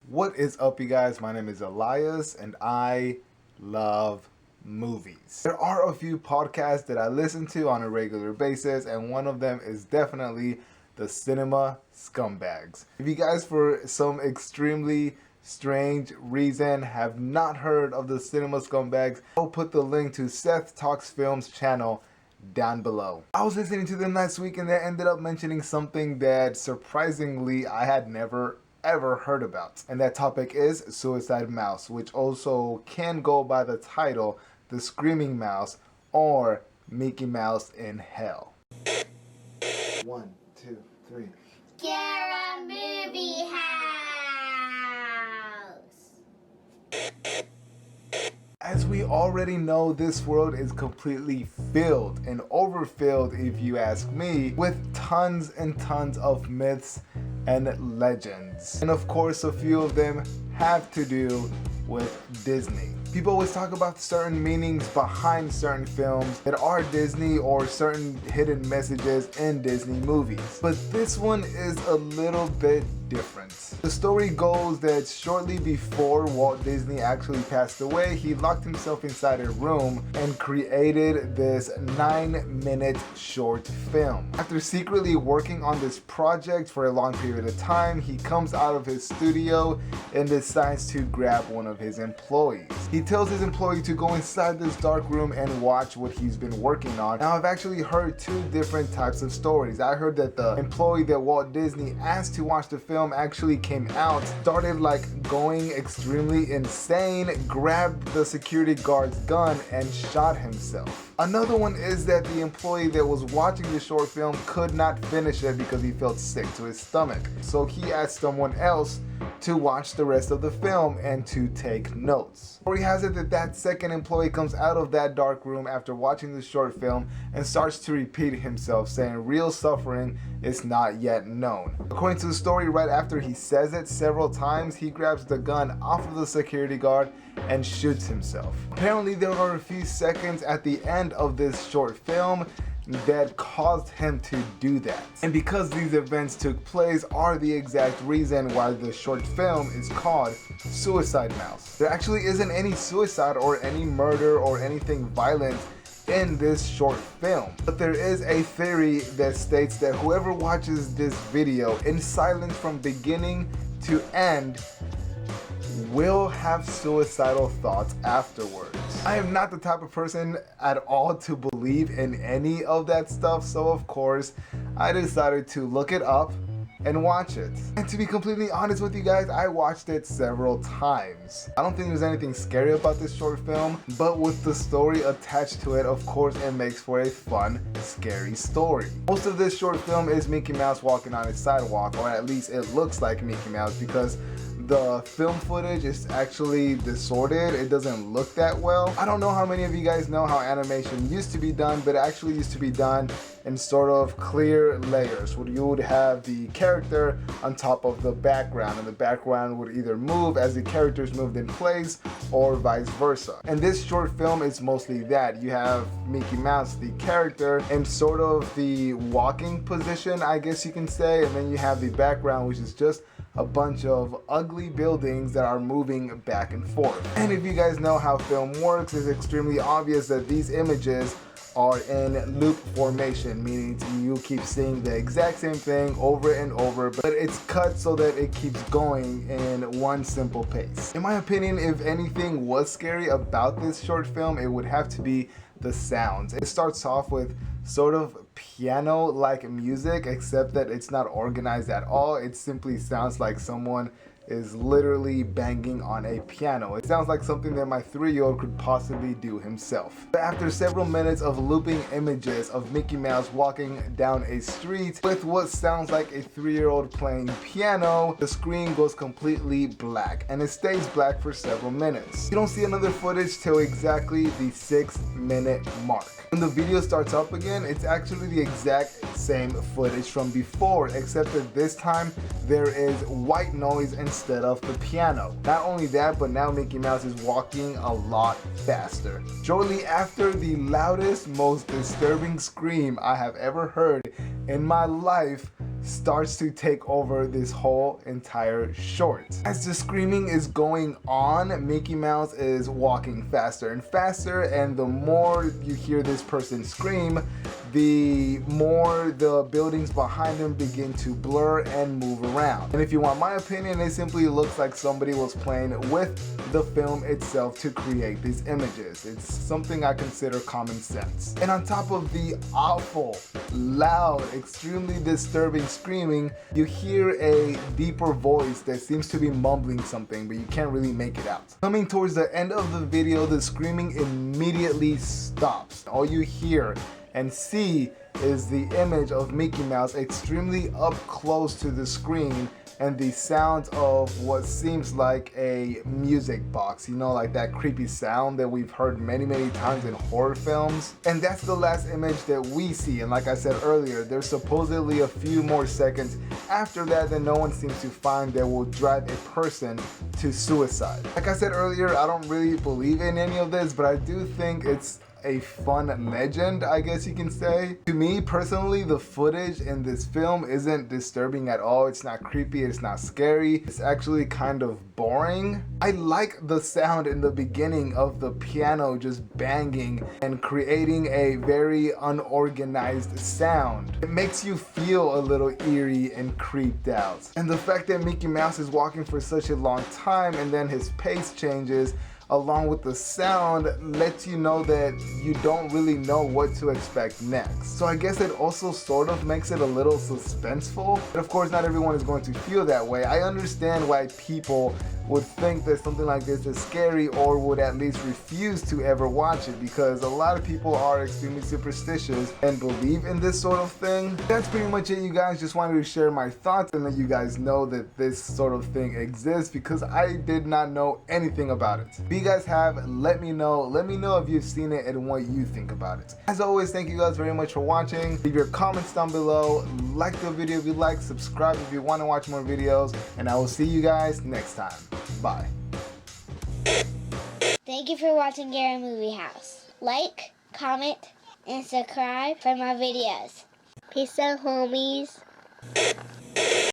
What is up, you guys? My name is Elias and I love movies. There are a few podcasts that I listen to on a regular basis, and one of them is definitely the Cinema Scumbags. If you guys for some extremely strange reason have not heard of the Cinema Scumbags, I'll put the link to Seth Talks Films channel down below. I was listening to them last week and they ended up mentioning something that surprisingly I had never ever heard about, and that topic is Suicide Mouse, which also can go by the title The Screaming Mouse or Mickey Mouse in Hell. 1, 2, 3. Guerra Movie House! As we already know, this world is completely filled and overfilled, if you ask me, with tons and tons of myths and legends. And of course, a few of them have to do with Disney. People always talk about certain meanings behind certain films that are Disney or certain hidden messages in Disney movies. But this one is a little bit different. The story goes that shortly before Walt Disney actually passed away, he locked himself inside a room and created this 9-minute short film. After secretly working on this project for a long period of time, he comes out of his studio and decides to grab one of his employees. He tells his employee to go inside this dark room and watch what he's been working on. Now, I've actually heard two different types of stories. I heard that the employee that Walt Disney asked to watch the film actually came out, started like going extremely insane, grabbed the security guard's gun and shot himself. Another one is that the employee that was watching the short film could not finish it because he felt sick to his stomach. So he asked someone else to watch the rest of the film and to take notes. Story has it that that second employee comes out of that dark room after watching the short film and starts to repeat himself, saying real suffering is not yet known. According to the story, right after he says it several times, he grabs the gun off of the security guard and shoots himself. Apparently there are a few seconds at the end of this short film that caused him to do that. And because these events took place are the exact reason why the short film is called Suicide Mouse. There actually isn't any suicide or any murder or anything violent in this short film. But there is a theory that states that whoever watches this video in silence from beginning to end will have suicidal thoughts afterwards. I am not the type of person at all to believe in any of that stuff, so of course I decided to look it up and watch it. And to be completely honest with you guys, I watched it several times. I don't think there's anything scary about this short film, but with the story attached to it, of course it makes for a fun, scary story. Most of this short film is Mickey Mouse walking on a sidewalk, or at least it looks like Mickey Mouse, because the film footage is actually distorted. It doesn't look that well. I don't know how many of you guys know how animation used to be done, but it actually used to be done in sort of clear layers, where you would have the character on top of the background, and the background would either move as the characters moved in place or vice versa. And this short film is mostly that. You have Mickey Mouse, the character, in sort of the walking position, I guess you can say, and then you have the background, which is just a bunch of ugly buildings that are moving back and forth. And if you guys know how film works, it's extremely obvious that these images are in loop formation, meaning you keep seeing the exact same thing over and over, but it's cut so that it keeps going in one simple pace. In my opinion, if anything was scary about this short film, it would have to be the sounds. It starts off with sort of piano-like music, except that it's not organized at all. It simply sounds like someone is literally banging on a piano. It sounds like something that my 3-year-old could possibly do himself. But after several minutes of looping images of Mickey Mouse walking down a street with what sounds like a 3-year-old playing piano, the screen goes completely black, and it stays black for several minutes. You don't see another footage till exactly the 6-minute mark. When the video starts up again, it's actually the exact same footage from before, except that this time there is white noise instead of the piano. Not only that, but now Mickey Mouse is walking a lot faster. Shortly after, the loudest, most disturbing scream I have ever heard in my life starts to take over this whole entire short. As the screaming is going on, Mickey Mouse is walking faster and faster, and the more you hear this person scream, the more the buildings behind him begin to blur and move around. And if you want my opinion, it simply looks like somebody was playing with the film itself to create these images. It's something I consider common sense. And on top of the awful, loud, extremely disturbing screaming, you hear a deeper voice that seems to be mumbling something, but you can't really make it out. Coming towards the end of the video, the screaming immediately stops. All you hear and see is the image of Mickey Mouse extremely up close to the screen, and the sounds of what seems like a music box, you know, like that creepy sound that we've heard many times in horror films. And that's the last image that we see, and like I said earlier, there's supposedly a few more seconds after that no one seems to find that will drive a person to suicide. Like I said earlier, I don't really believe in any of this, but I do think it's a fun legend, I guess you can say. To me personally, the footage in this film isn't disturbing at all. It's not creepy, it's not scary. It's actually kind of boring. I like the sound in the beginning of the piano just banging and creating a very unorganized sound. It makes you feel a little eerie and creeped out. And the fact that Mickey Mouse is walking for such a long time and then his pace changes along with the sound lets you know that you don't really know what to expect next. So I guess it also sort of makes it a little suspenseful. But of course, not everyone is going to feel that way. I understand why people would think that something like this is scary or would at least refuse to ever watch it, because a lot of people are extremely superstitious and believe in this sort of thing. That's pretty much it, you guys. Just wanted to share my thoughts and let you guys know that this sort of thing exists, because I did not know anything about it. If you guys have, let me know if you've seen it and what you think about it. As always, thank you guys very much for watching. Leave your comments down below, like the video if you like, subscribe if you want to watch more videos, and I will see you guys next time. Bye. Thank you for watching Guerra Movie House. Like, comment, and subscribe for more videos. Peace out, homies.